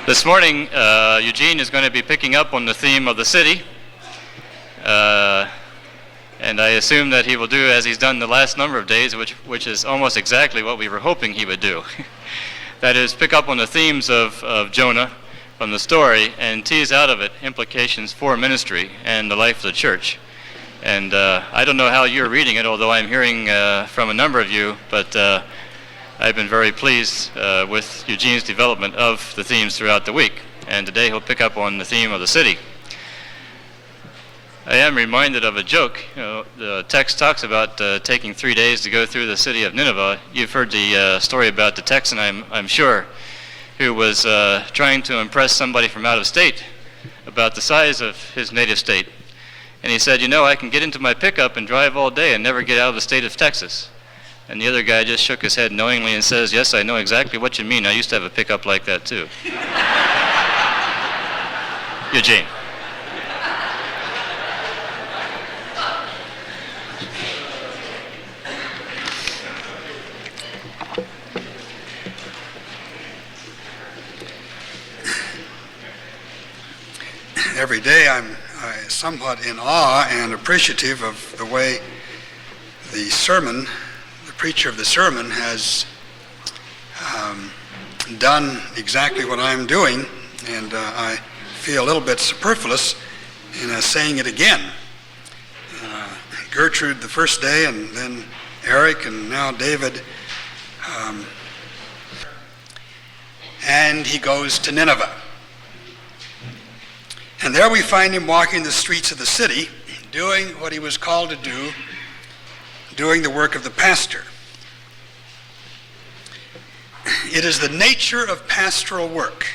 This morning, Eugene is going to be picking up on the theme of the city, and I assume that he will do as he's done the last number of days, which is almost exactly what we were hoping he would do. That is, pick up on the themes of Jonah from the story and tease out of it implications for ministry and the life of the church. And I don't know how you're reading it, although I'm hearing from a number of you, but I've been very pleased with Eugene's development of the themes throughout the week. And today he'll pick up on the theme of the city. I am reminded of a joke. The text talks about taking 3 days to go through the city of Nineveh. You've heard the story about the Texan, I'm sure, who was trying to impress somebody from out of state about the size of his native state. And he said, I can get into my pickup and drive all day and never get out of the state of Texas. And the other guy just shook his head knowingly and says, yes, I know exactly what you mean. I used to have a pickup like that too. Eugene. Every day I'm somewhat in awe and appreciative of the way the preacher of the sermon has done exactly what I'm doing, and I feel a little bit superfluous in saying it again. Gertrude the first day, and then Eric, and now David. And he goes to Nineveh. And there we find him walking the streets of the city, doing what he was called to do, doing the work of the pastor. It is the nature of pastoral work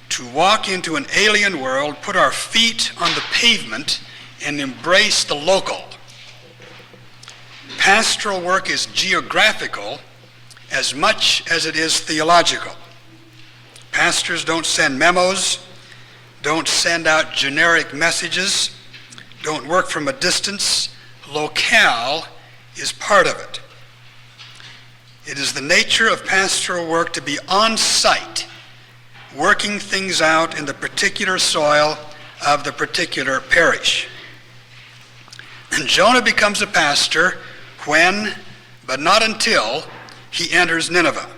to walk into an alien world, put our feet on the pavement, and embrace the local. Pastoral work is geographical as much as it is theological. Pastors don't send memos, don't send out generic messages, don't work from a distance. Locale is part of it. It is the nature of pastoral work to be on site, working things out in the particular soil of the particular parish. And Jonah becomes a pastor when, but not until, he enters Nineveh.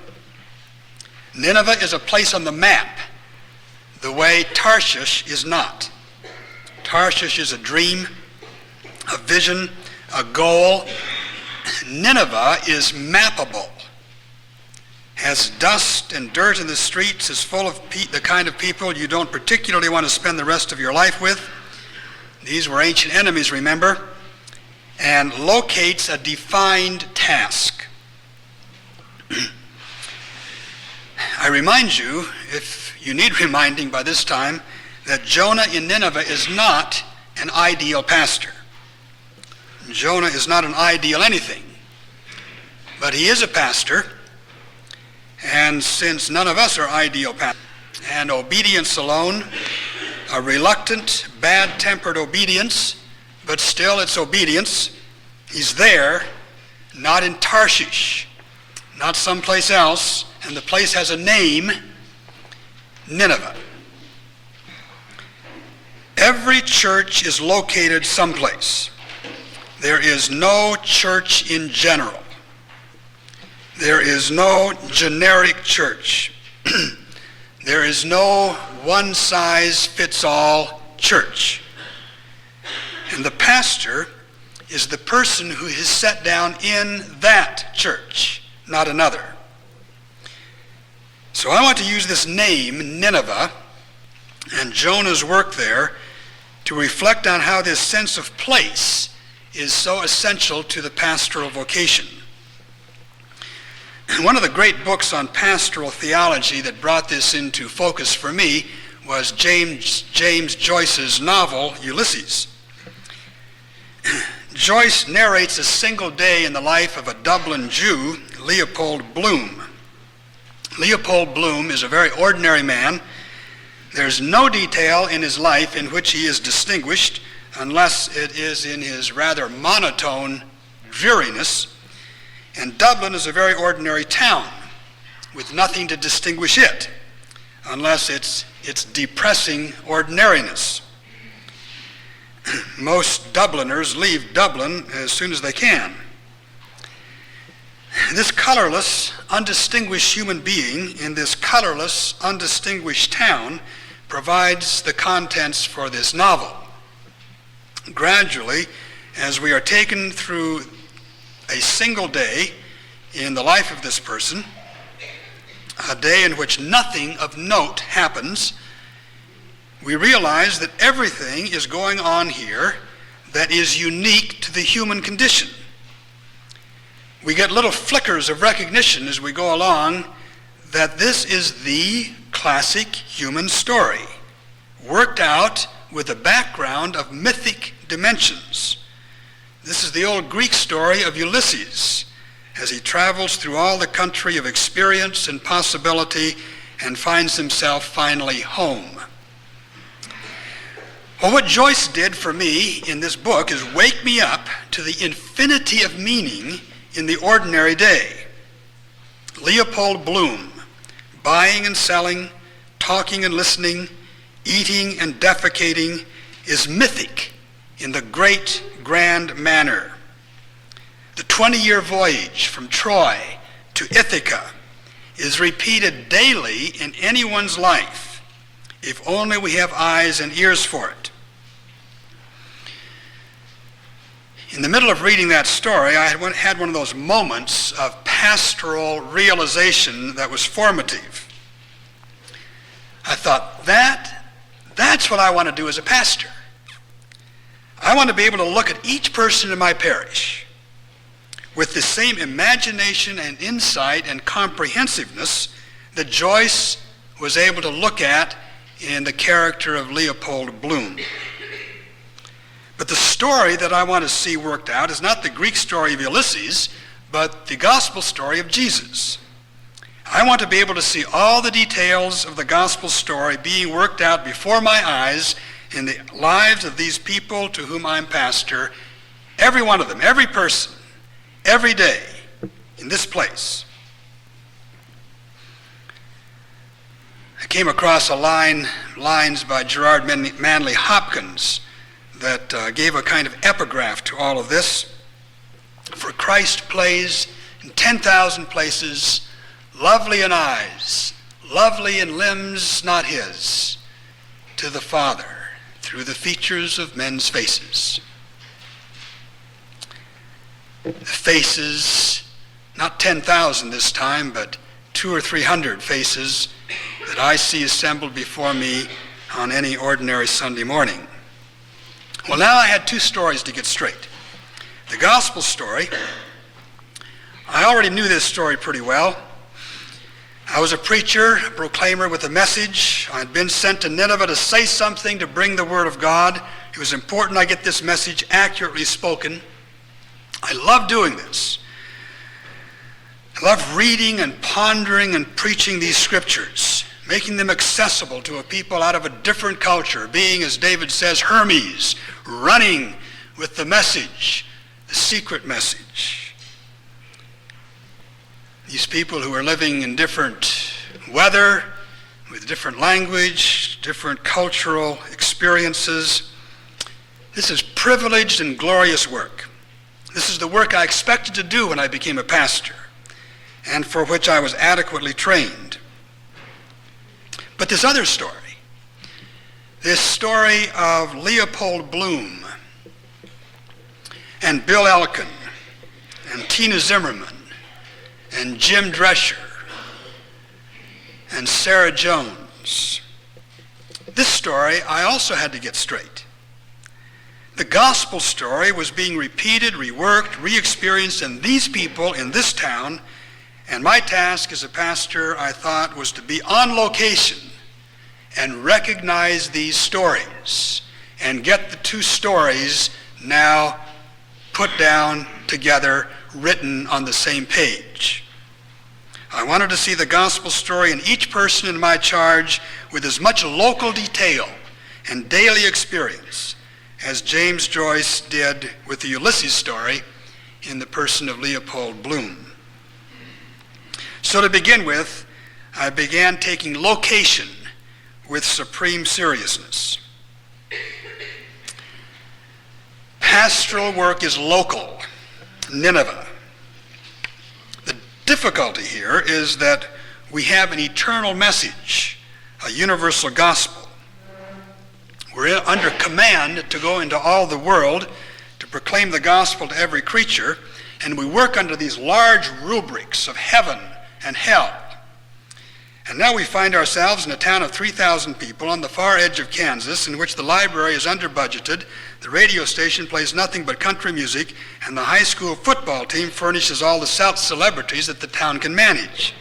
Nineveh is a place on the map, the way Tarshish is not. Tarshish is a dream, a vision, a goal. Nineveh is mappable, has dust and dirt in the streets, is full of the kind of people you don't particularly want to spend the rest of your life with. These were ancient enemies, remember, and locates a defined task. I remind you, if you need reminding by this time, that Jonah in Nineveh is not an ideal pastor. Jonah is not an ideal anything, but he is a pastor, and since none of us are ideal pastors, and obedience alone, a reluctant, bad-tempered obedience, but still it's obedience, he's there, not in Tarshish, not someplace else, and the place has a name, Nineveh. Every church is located someplace. There is no church in general. There is no generic church. There is no one-size-fits-all church. And the pastor is the person who is set down in that church, not another. So I want to use this name, Nineveh, and Jonah's work there to reflect on how this sense of place is so essential to the pastoral vocation. And one of the great books on pastoral theology that brought this into focus for me was James Joyce's novel, Ulysses. Joyce narrates a single day in the life of a Dublin Jew, Leopold Bloom. Leopold Bloom is a very ordinary man. There's no detail in his life in which he is distinguished, unless it is in his rather monotone dreariness. And Dublin is a very ordinary town with nothing to distinguish it, unless it's depressing ordinariness. Most Dubliners leave Dublin as soon as they can. This colorless, undistinguished human being in this colorless, undistinguished town provides the contents for this novel. Gradually, as we are taken through a single day in the life of this person, a day in which nothing of note happens, we realize that everything is going on here that is unique to the human condition. We get little flickers of recognition as we go along that this is the classic human story, worked out with a background of mythic dimensions. This is the old Greek story of Ulysses as he travels through all the country of experience and possibility and finds himself finally home. Well, what Joyce did for me in this book is wake me up to the infinity of meaning in the ordinary day. Leopold Bloom, buying and selling, talking and listening, eating and defecating, is mythic in the great grand manner. The 20-year voyage from Troy to Ithaca is repeated daily in anyone's life, if only we have eyes and ears for it. In the middle of reading that story, I had one of those moments of pastoral realization that was formative. I thought, that's what I want to do as a pastor. I want to be able to look at each person in my parish with the same imagination and insight and comprehensiveness that Joyce was able to look at in the character of Leopold Bloom. But the story that I want to see worked out is not the Greek story of Ulysses, but the gospel story of Jesus. I want to be able to see all the details of the gospel story being worked out before my eyes in the lives of these people to whom I'm pastor, every one of them, every person, every day in this place. I came across lines by Gerard Manley Hopkins that gave a kind of epigraph to all of this. For Christ plays in 10,000 places, lovely in eyes, lovely in limbs not his, to the Father through the features of men's faces. The faces, not 10,000 this time, but 200 or 300 faces that I see assembled before me on any ordinary Sunday morning. Well, now I had two stories to get straight. The gospel story, I already knew this story pretty well. I was a preacher, a proclaimer with a message. I had been sent to Nineveh to say something, to bring the word of God. It was important I get this message accurately spoken. I love doing this. I love reading and pondering and preaching these scriptures, making them accessible to a people out of a different culture, being, as David says, Hermes, running with the message, the secret message. These people who are living in different weather, with different language, different cultural experiences. This is privileged and glorious work. This is the work I expected to do when I became a pastor, and for which I was adequately trained. But this other story, this story of Leopold Bloom and Bill Elkin and Tina Zimmerman and Jim Drescher and Sarah Jones, this story I also had to get straight. The gospel story was being repeated, reworked, re-experienced in these people in this town, and my task as a pastor, I thought, was to be on location and recognize these stories and get the two stories now put down together, written on the same page. I wanted to see the gospel story in each person in my charge with as much local detail and daily experience as James Joyce did with the Ulysses story in the person of Leopold Bloom. So to begin with, I began taking location with supreme seriousness. Pastoral work is local, Nineveh. The difficulty here is that we have an eternal message, a universal gospel. We're under command to go into all the world to proclaim the gospel to every creature, and we work under these large rubrics of heaven and hell. And now we find ourselves in a town of 3,000 people on the far edge of Kansas, in which the library is under budgeted, the radio station plays nothing but country music, and the high school football team furnishes all the South celebrities that the town can manage.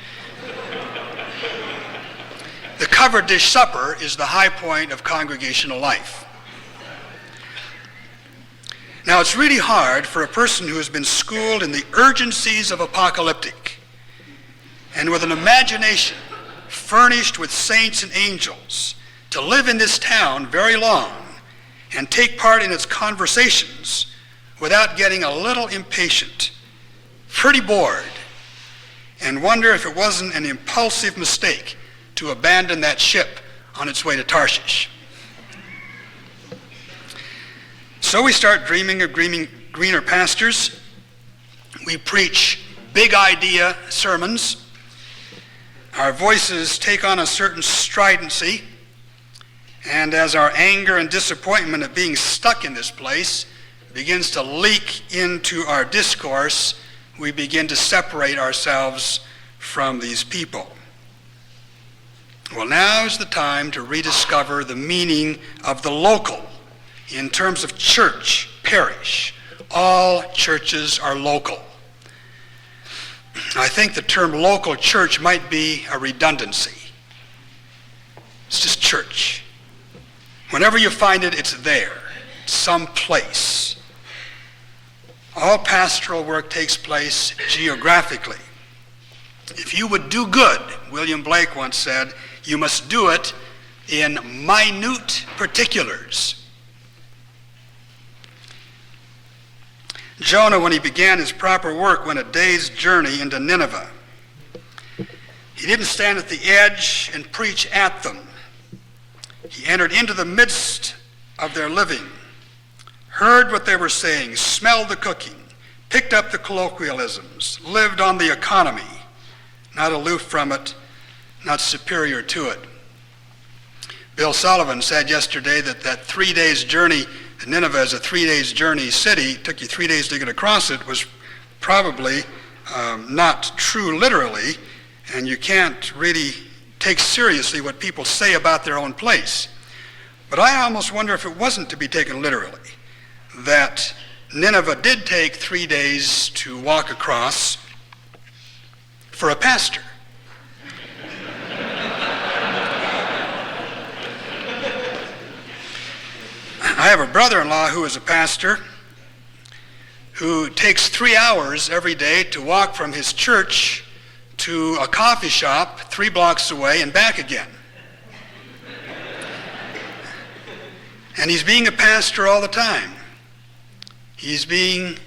The covered dish supper is the high point of congregational life. Now, it's really hard for a person who has been schooled in the urgencies of apocalyptic and with an imagination furnished with saints and angels to live in this town very long and take part in its conversations without getting a little impatient, pretty bored, and wonder if it wasn't an impulsive mistake to abandon that ship on its way to Tarshish. So we start dreaming of greener pastures. We preach big idea sermons. Our voices take on a certain stridency, and as our anger and disappointment at being stuck in this place begins to leak into our discourse, we begin to separate ourselves from these people. Well, now is the time to rediscover the meaning of the local in terms of church, parish. All churches are local. I think the term local church might be a redundancy. It's just church. Whenever you find it, it's there, someplace. All pastoral work takes place geographically. If you would do good, William Blake once said, you must do it in minute particulars. Jonah, when he began his proper work, went a day's journey into Nineveh. He didn't stand at the edge and preach at them. He entered into the midst of their living, heard what they were saying, smelled the cooking, picked up the colloquialisms, lived on the economy, not aloof from it, not superior to it. Bill Sullivan said yesterday that 3 days journey, Nineveh is a 3 days journey city, it took you 3 days to get across it, was probably not true literally, and you can't really take seriously what people say about their own place. But I almost wonder if it wasn't to be taken literally, that Nineveh did take 3 days to walk across for a pastor. I have a brother-in-law who is a pastor who takes 3 hours every day to walk from his church to a coffee shop 3 blocks away and back again. And he's being a pastor all the time. He's being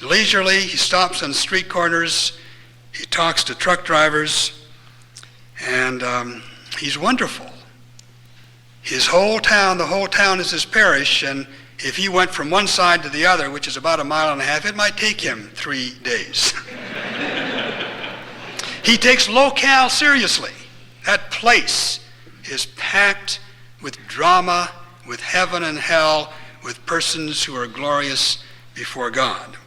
leisurely. He stops on street corners. He talks to truck drivers. And he's wonderful. His whole town, the whole town is his parish, and if he went from one side to the other, which is about 1.5 miles, it might take him 3 days. He takes locale seriously. That place is packed with drama, with heaven and hell, with persons who are glorious before God.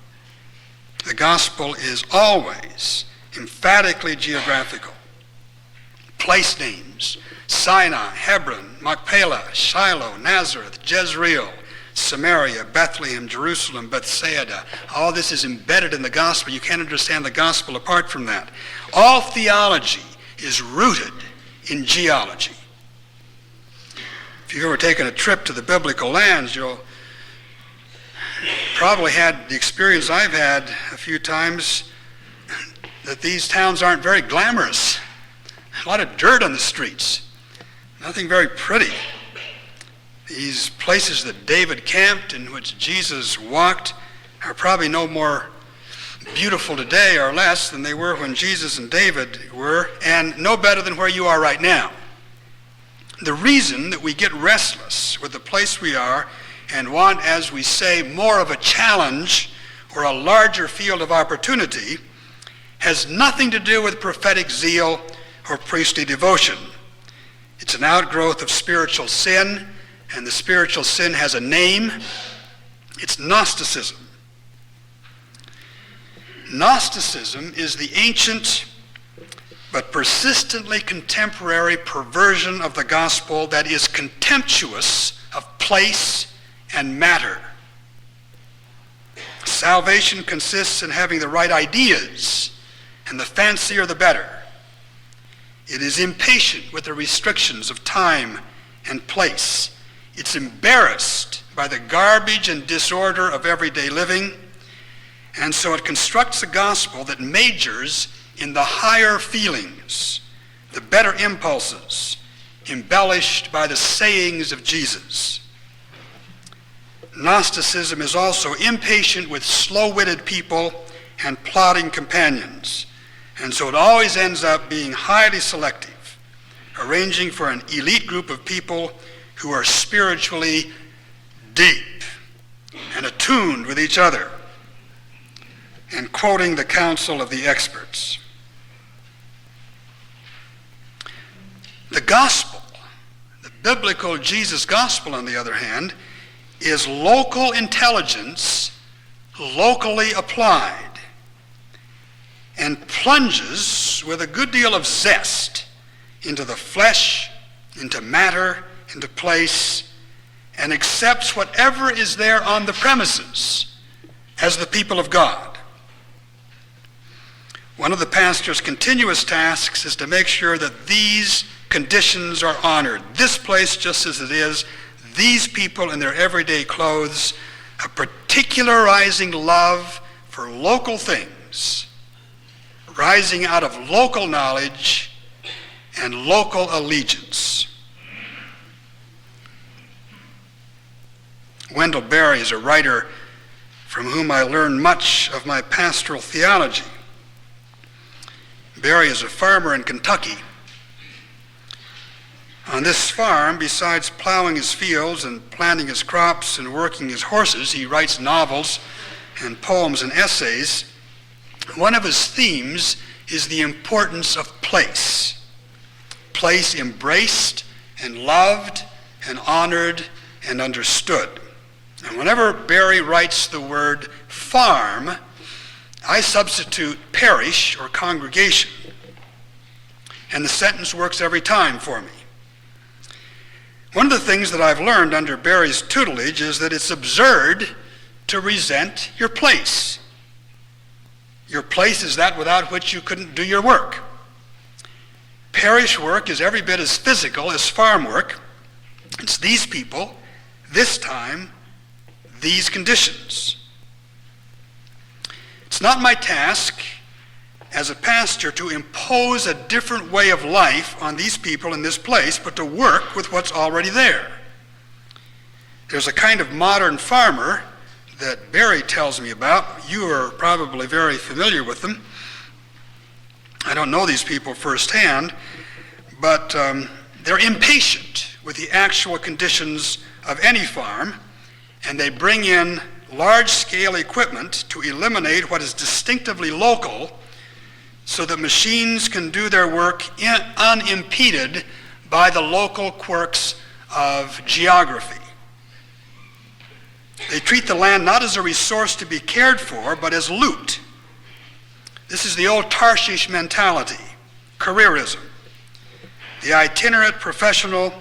The gospel is always emphatically geographical. Place names: Sinai, Hebron, Machpelah, Shiloh, Nazareth, Jezreel, Samaria, Bethlehem, Jerusalem, Bethsaida. All this is embedded in the gospel. You can't understand the gospel apart from that. All theology is rooted in geology. If you've ever taken a trip to the biblical lands, you'll probably had the experience I've had a few times that these towns aren't very glamorous. A lot of dirt on the streets. Nothing very pretty. These places that David camped, in which Jesus walked, are probably no more beautiful today or less than they were when Jesus and David were, and no better than where you are right now. The reason that we get restless with the place we are and want, as we say, more of a challenge or a larger field of opportunity has nothing to do with prophetic zeal or priestly devotion. It's an outgrowth of spiritual sin, and the spiritual sin has a name. It's Gnosticism. Gnosticism is the ancient but persistently contemporary perversion of the gospel that is contemptuous of place and matter. Salvation consists in having the right ideas, and the fancier the better. It is impatient with the restrictions of time and place. It's embarrassed by the garbage and disorder of everyday living, and so it constructs a gospel that majors in the higher feelings, the better impulses, embellished by the sayings of Jesus. Gnosticism is also impatient with slow-witted people and plodding companions, and so it always ends up being highly selective, arranging for an elite group of people who are spiritually deep and attuned with each other, and quoting the counsel of the experts. The gospel, the biblical Jesus gospel, on the other hand, is local intelligence locally applied, and plunges with a good deal of zest into the flesh, into matter, into place, and accepts whatever is there on the premises as the people of God. One of the pastor's continuous tasks is to make sure that these conditions are honored. This place just as it is, these people in their everyday clothes, a particularizing love for local things, rising out of local knowledge and local allegiance. Wendell Berry is a writer from whom I learned much of my pastoral theology. Berry is a farmer in Kentucky. On this farm, besides plowing his fields and planting his crops and working his horses, he writes novels and poems and essays. One of his themes is the importance of place. Place embraced and loved and honored and understood. And whenever Berry writes the word farm, I substitute parish or congregation. And the sentence works every time for me. One of the things that I've learned under Berry's tutelage is that it's absurd to resent your place. Your place is that without which you couldn't do your work. Parish work is every bit as physical as farm work. It's these people, this time, these conditions. It's not my task as a pastor to impose a different way of life on these people in this place, but to work with what's already there. There's a kind of modern farmer that Berry tells me about. You are probably very familiar with them. I don't know these people firsthand, but they're impatient with the actual conditions of any farm, and they bring in large-scale equipment to eliminate what is distinctively local so that machines can do their work unimpeded by the local quirks of geography. They treat the land not as a resource to be cared for, but as loot. This is the old Tarshish mentality, careerism. The itinerant professional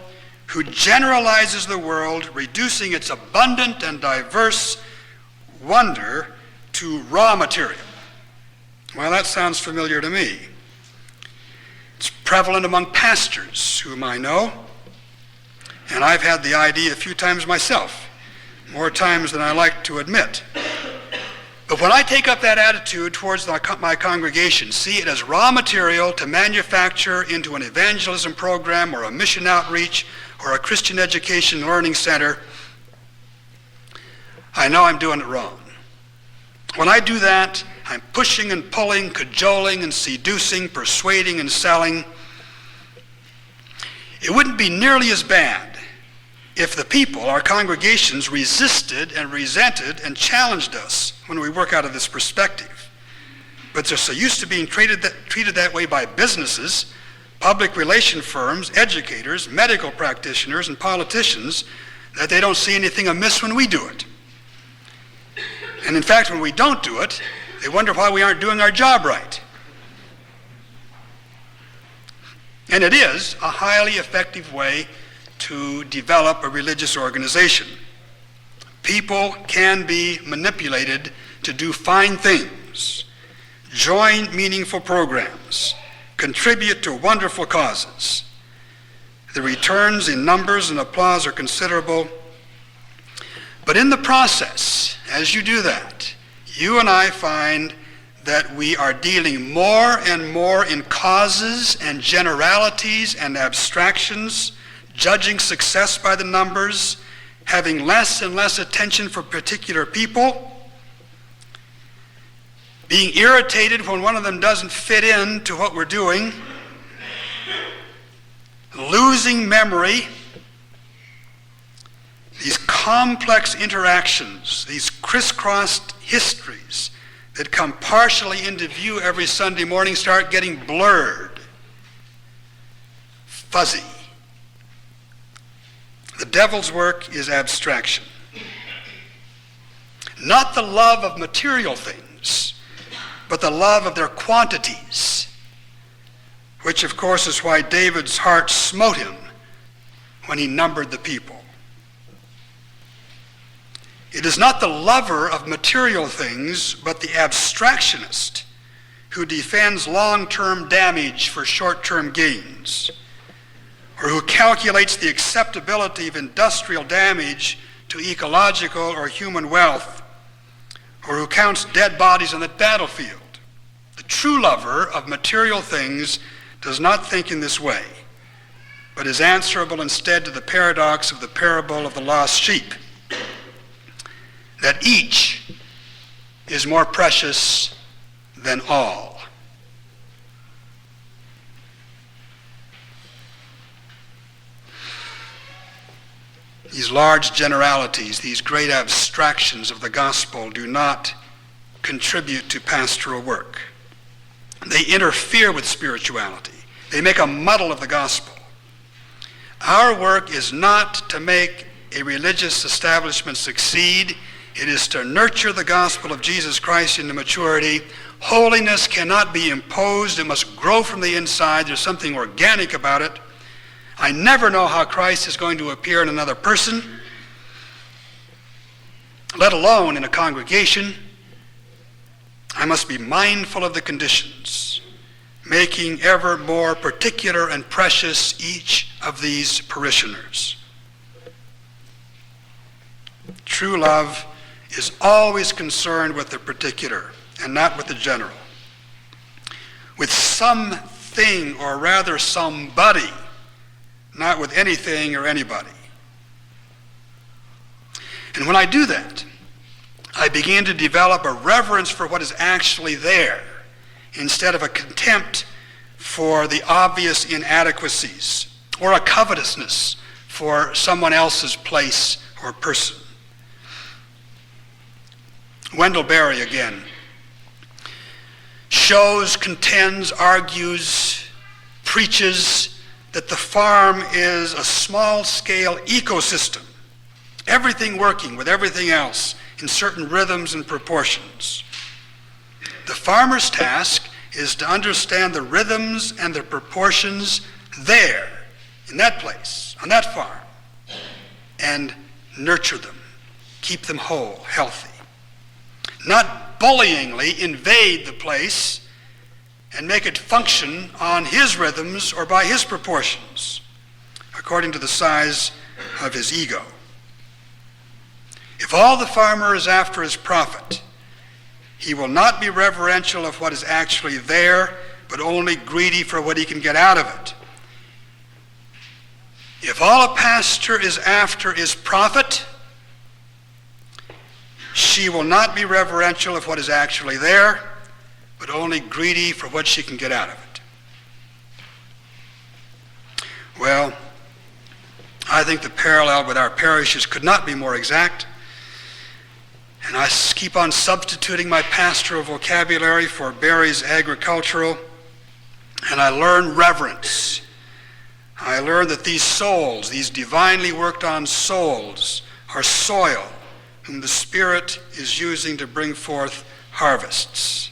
who generalizes the world, reducing its abundant and diverse wonder to raw material. Well, that sounds familiar to me. It's prevalent among pastors whom I know, and I've had the idea a few times myself, more times than I like to admit. But when I take up that attitude towards my congregation, see it as raw material to manufacture into an evangelism program or a mission outreach or a Christian education learning center, I know I'm doing it wrong. When I do that, I'm pushing and pulling, cajoling and seducing, persuading and selling. It wouldn't be nearly as bad if the people, our congregations, resisted and resented and challenged us when we work out of this perspective. But they're so used to being treated that way by businesses, public relation firms, educators, medical practitioners, and politicians that they don't see anything amiss when we do it. And in fact, when we don't do it, they wonder why we aren't doing our job right. And it is a highly effective way to develop a religious organization. People can be manipulated to do fine things, join meaningful programs, contribute to wonderful causes. The returns in numbers and applause are considerable. But in the process, as you do that, you and I find that we are dealing more and more in causes and generalities and abstractions, judging success by the numbers, having less and less attention for particular people, being irritated when one of them doesn't fit in to what we're doing, losing memory, these complex interactions, these crisscrossed histories that come partially into view every Sunday morning start getting blurred, fuzzy. The devil's work is abstraction. Not the love of material things, but the love of their quantities, which of course is why David's heart smote him when he numbered the people. It is not the lover of material things, but the abstractionist who defends long-term damage for short-term gains, or who calculates the acceptability of industrial damage to ecological or human wealth, or who counts dead bodies on the battlefield. The true lover of material things does not think in this way, but is answerable instead to the paradox of the parable of the lost sheep, that each is more precious than all. These large generalities, these great abstractions of the gospel do not contribute to pastoral work. They interfere with spirituality. They make a muddle of the gospel. Our work is not to make a religious establishment succeed. It is to nurture the gospel of Jesus Christ into maturity. Holiness cannot be imposed. It must grow from the inside. There's something organic about it. I never know how Christ is going to appear in another person, let alone in a congregation. I must be mindful of the conditions, making ever more particular and precious each of these parishioners. True love is always concerned with the particular and not with the general, with something, or rather somebody, not with anything or anybody. And when I do that, I begin to develop a reverence for what is actually there instead of a contempt for the obvious inadequacies or a covetousness for someone else's place or person. Wendell Berry again shows, contends, argues, preaches that the farm is a small-scale ecosystem, everything working with everything else in certain rhythms and proportions. The farmer's task is to understand the rhythms and the proportions there, in that place, on that farm, and nurture them, keep them whole, healthy. Not bullyingly invade the place and make it function on his rhythms or by his proportions, according to the size of his ego. If all the farmer is after is profit, he will not be reverential of what is actually there, but only greedy for what he can get out of it. If all a pastor is after is profit, she will not be reverential of what is actually there, but only greedy for what she can get out of it. Well, I think the parallel with our parishes could not be more exact. And I keep on substituting my pastoral vocabulary for Barry's agricultural, and I learn reverence. I learn that these souls, these divinely worked on souls, are soil whom the Spirit is using to bring forth harvests.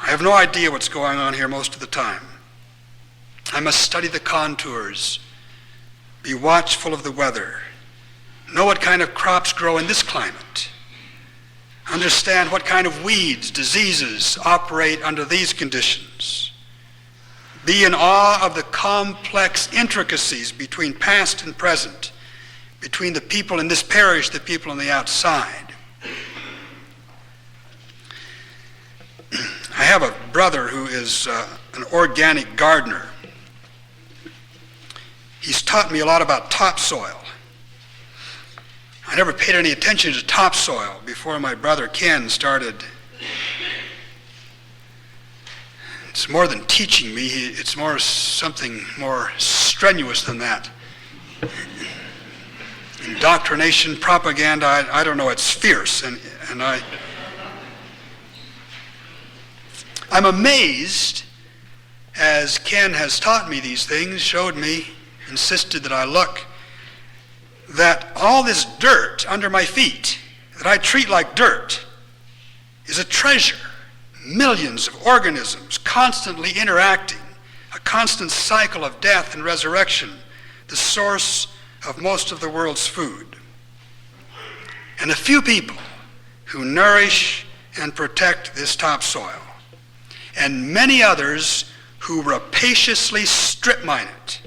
I have no idea what's going on here most of the time. I must study the contours, be watchful of the weather, know what kind of crops grow in this climate, understand what kind of weeds, diseases operate under these conditions, be in awe of the complex intricacies between past and present, between the people in this parish, the people on the outside. I have a brother who is an organic gardener. He's taught me a lot about topsoil. I never paid any attention to topsoil before my brother Ken started. It's more than teaching me, it's more something more strenuous than that. Indoctrination, propaganda, I don't know, it's fierce. And I'm amazed, as Ken has taught me these things, showed me, insisted that I look, that all this dirt under my feet, that I treat like dirt, is a treasure. Millions of organisms constantly interacting, a constant cycle of death and resurrection, the source of most of the world's food. And a few people who nourish and protect this topsoil, and many others who rapaciously strip mine it,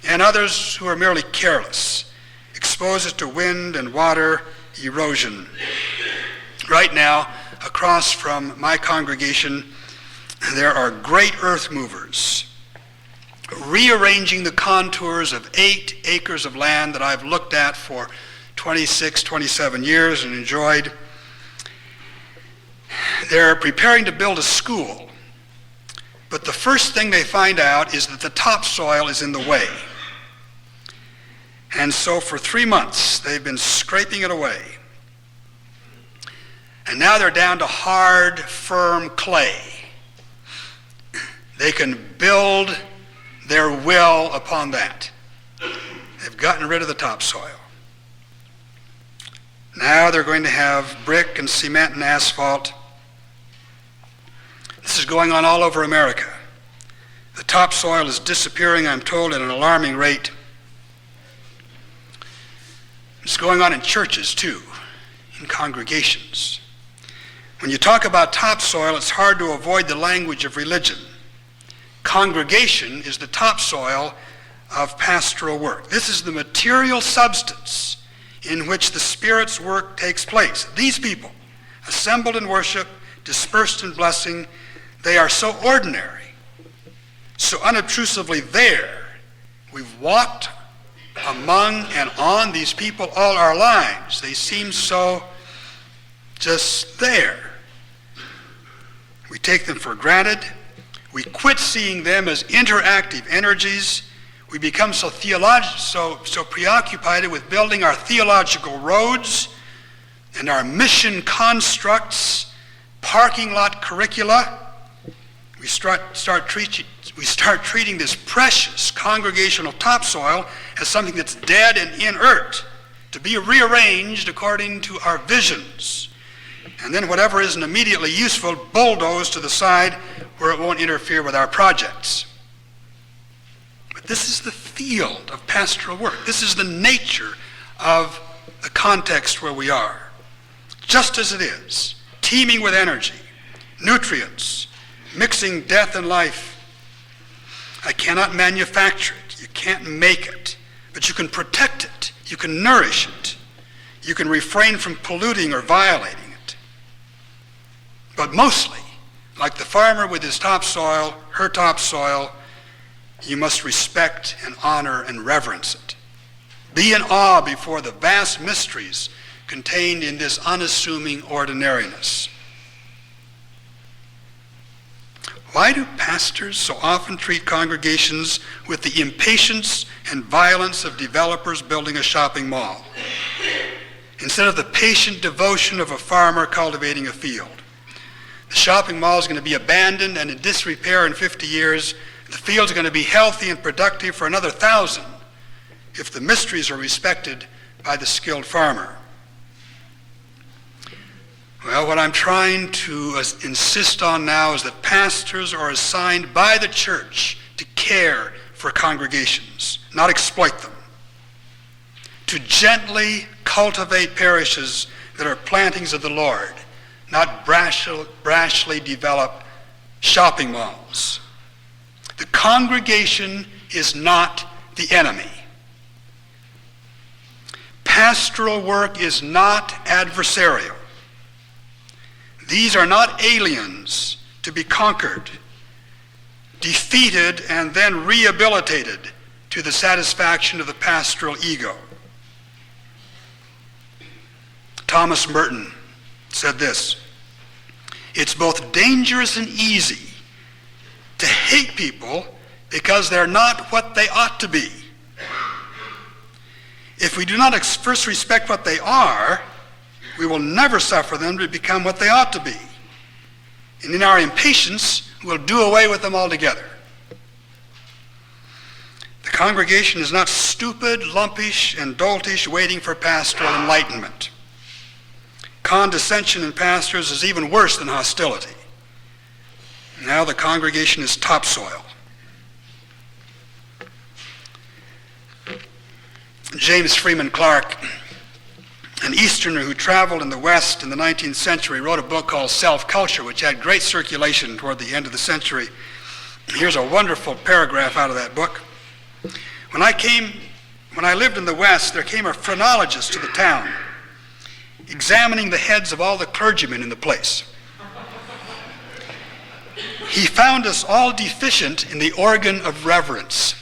and others who are merely careless, expose it to wind and water erosion. Right now, across from my congregation, there are great earth movers rearranging the contours of 8 acres of land that I've looked at for 26, 27 years and enjoyed. They're preparing to build a school, but the first thing they find out is that the topsoil is in the way. And so for 3 months, they've been scraping it away. And now they're down to hard, firm clay. They can build their will upon that. They've gotten rid of the topsoil. Now they're going to have brick and cement and asphalt. This is going on all over America. The topsoil is disappearing, I'm told, at an alarming rate. It's going on in churches, too, in congregations. When you talk about topsoil, it's hard to avoid the language of religion. Congregation is the topsoil of pastoral work. This is the material substance in which the Spirit's work takes place. These people, assembled in worship, dispersed in blessing, they are so ordinary, so unobtrusively there. We've walked among and on these people all our lives. They seem so just there. We take them for granted. We quit seeing them as interactive energies. We become so preoccupied with building our theological roads and our mission constructs, parking lot curricula. We start treating this precious congregational topsoil as something that's dead and inert, to be rearranged according to our visions. And then whatever isn't immediately useful, bulldozed to the side where it won't interfere with our projects. But this is the field of pastoral work. This is the nature of the context where we are. Just as it is, teeming with energy, nutrients, mixing death and life. I cannot manufacture it. You can't make it. But you can protect it. You can nourish it. You can refrain from polluting or violating it. But mostly, like the farmer with his topsoil, her topsoil, you must respect and honor and reverence it. Be in awe before the vast mysteries contained in this unassuming ordinariness. Why do pastors so often treat congregations with the impatience and violence of developers building a shopping mall, instead of the patient devotion of a farmer cultivating a field? The shopping mall is going to be abandoned and in disrepair in 50 years. The field's going to be healthy and productive for another 1,000 if the mysteries are respected by the skilled farmer. Well, what I'm trying to insist on now is that pastors are assigned by the church to care for congregations, not exploit them. To gently cultivate parishes that are plantings of the Lord, not brashly develop shopping malls. The congregation is not the enemy. Pastoral work is not adversarial. These are not aliens to be conquered, defeated, and then rehabilitated to the satisfaction of the pastoral ego. Thomas Merton said this: "It's both dangerous and easy to hate people because they're not what they ought to be. If we do not first respect what they are, we will never suffer them to become what they ought to be. And in our impatience, we'll do away with them altogether." The congregation is not stupid, lumpish, and doltish waiting for pastoral enlightenment. Condescension in pastors is even worse than hostility. Now the congregation is topsoil. James Freeman Clarke, an Easterner who traveled in the West in the 19th century, wrote a book called Self-Culture, which had great circulation toward the end of the century. Here's a wonderful paragraph out of that book. When I lived in the West, there came a phrenologist to the town, examining the heads of all the clergymen in the place. He found us all deficient in the organ of reverence.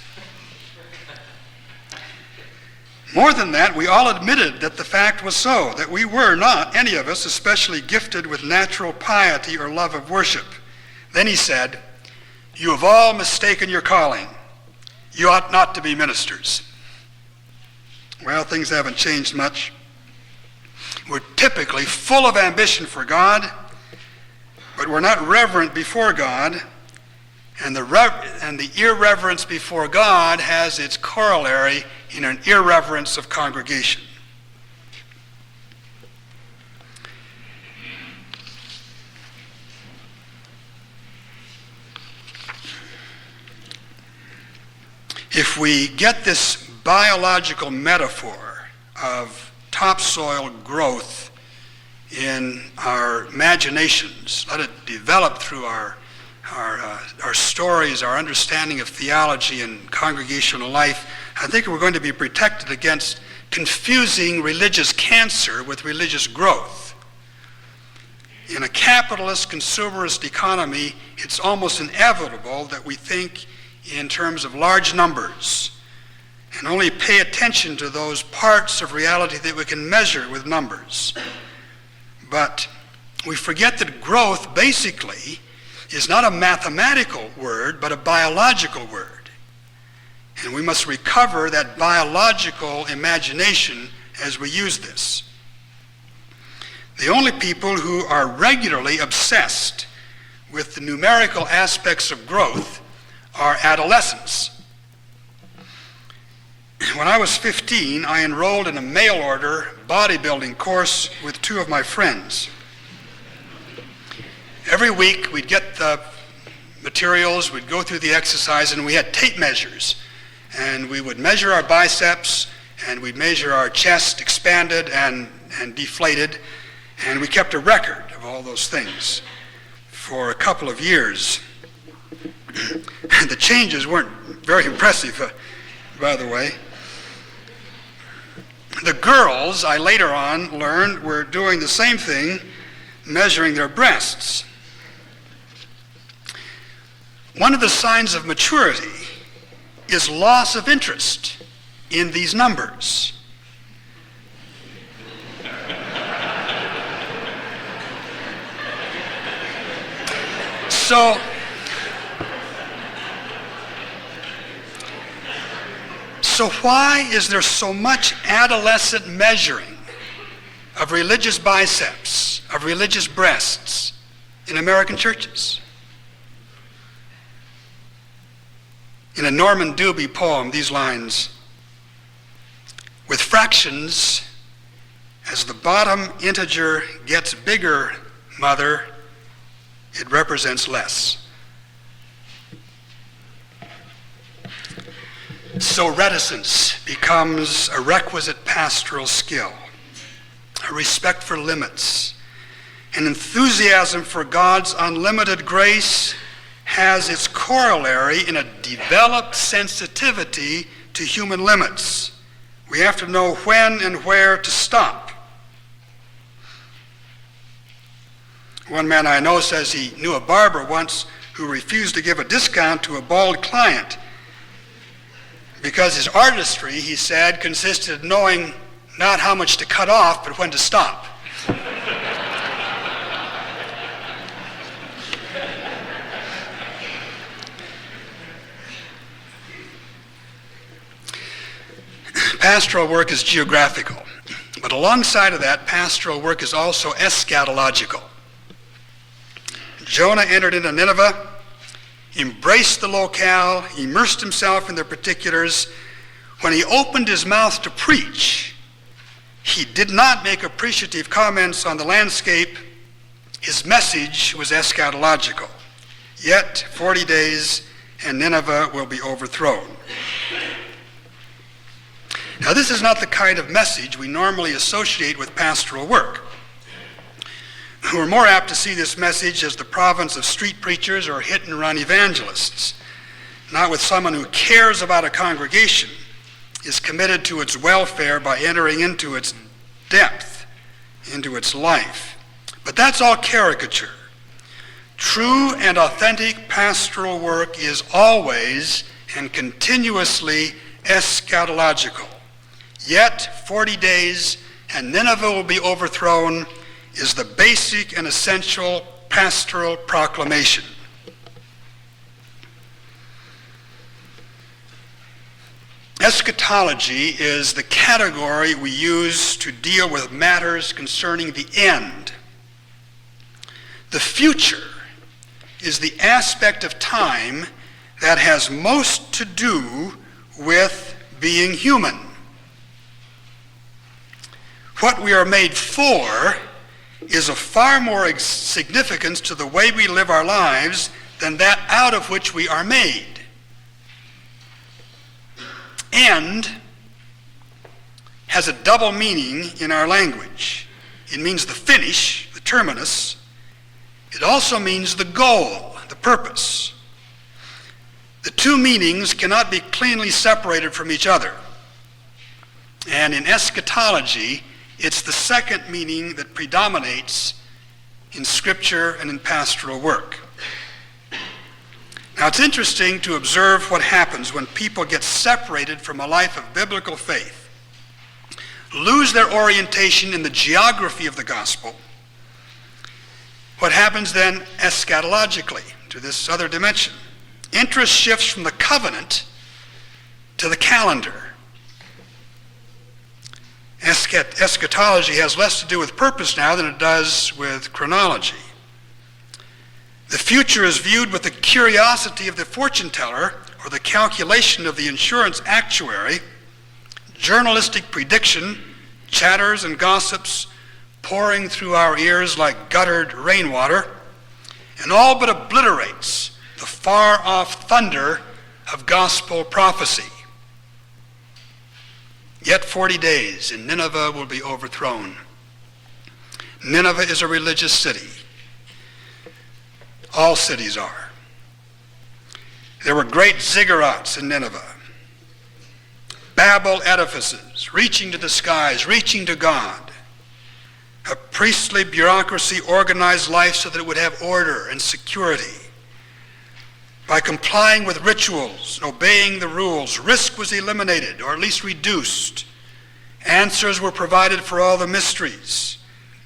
More than that, we all admitted that the fact was so, that we were not, any of us, especially gifted with natural piety or love of worship. Then he said, "You have all mistaken your calling. You ought not to be ministers." Well, things haven't changed much. We're typically full of ambition for God, but we're not reverent before God, and the irreverence before God has its corollary in an irreverence of congregation. If we get this biological metaphor of topsoil growth in our imaginations, let it develop through our stories, our understanding of theology and congregational life, I think we're going to be protected against confusing religious cancer with religious growth. In a capitalist, consumerist economy, it's almost inevitable that we think in terms of large numbers and only pay attention to those parts of reality that we can measure with numbers. But we forget that growth basically is not a mathematical word, but a biological word. And we must recover that biological imagination as we use this. The only people who are regularly obsessed with the numerical aspects of growth are adolescents. When I was 15, I enrolled in a mail-order bodybuilding course with two of my friends. Every week we'd get the materials, we'd go through the exercise, and we had tape measures. And we would measure our biceps, and we'd measure our chest expanded and deflated, and we kept a record of all those things for a couple of years. The changes weren't very impressive, by the way. The girls, I later on learned, were doing the same thing, measuring their breasts. One of the signs of maturity is loss of interest in these numbers. So So why is there so much adolescent measuring of religious biceps, of religious breasts in American churches? In a Norman Dubie poem, these lines: with fractions, as the bottom integer gets bigger, mother, it represents less. So reticence becomes a requisite pastoral skill, a respect for limits. An enthusiasm for God's unlimited grace has its corollary in a developed sensitivity to human limits. We have to know when and where to stop. One man I know says he knew a barber once who refused to give a discount to a bald client because his artistry, he said, consisted in knowing not how much to cut off, but when to stop. Pastoral work is geographical, but alongside of that, pastoral work is also eschatological. Jonah entered into Nineveh, embraced the locale, immersed himself in the particulars. When he opened his mouth to preach, he did not make appreciative comments on the landscape. His message was eschatological. Yet 40 days and Nineveh will be overthrown. Now, this is not the kind of message we normally associate with pastoral work. We're more apt to see this message as the province of street preachers or hit-and-run evangelists, not with someone who cares about a congregation, is committed to its welfare by entering into its depth, into its life. But that's all caricature. True and authentic pastoral work is always and continuously eschatological. Yet 40 days and Nineveh will be overthrown is the basic and essential pastoral proclamation. Eschatology is the category we use to deal with matters concerning the end. The future is the aspect of time that has most to do with being human. What we are made for is of far more significance to the way we live our lives than that out of which we are made. End has a double meaning in our language. It means the finish, the terminus. It also means the goal, the purpose. The two meanings cannot be cleanly separated from each other. And in eschatology, it's the second meaning that predominates in Scripture and in pastoral work. Now, it's interesting to observe what happens when people get separated from a life of biblical faith, lose their orientation in the geography of the gospel. What happens then eschatologically to this other dimension? Interest shifts from the covenant to the calendar. Eschatology has less to do with purpose now than it does with chronology. The future is viewed with the curiosity of the fortune teller or the calculation of the insurance actuary. Journalistic prediction, chatters and gossips pouring through our ears like guttered rainwater, and all but obliterates the far-off thunder of gospel prophecy. Yet 40 days and Nineveh will be overthrown. Nineveh is a religious city. All cities are. There were great ziggurats in Nineveh. Babel edifices, reaching to the skies, reaching to God. A priestly bureaucracy organized life so that it would have order and security. By complying with rituals and obeying the rules, risk was eliminated, or at least reduced. Answers were provided for all the mysteries.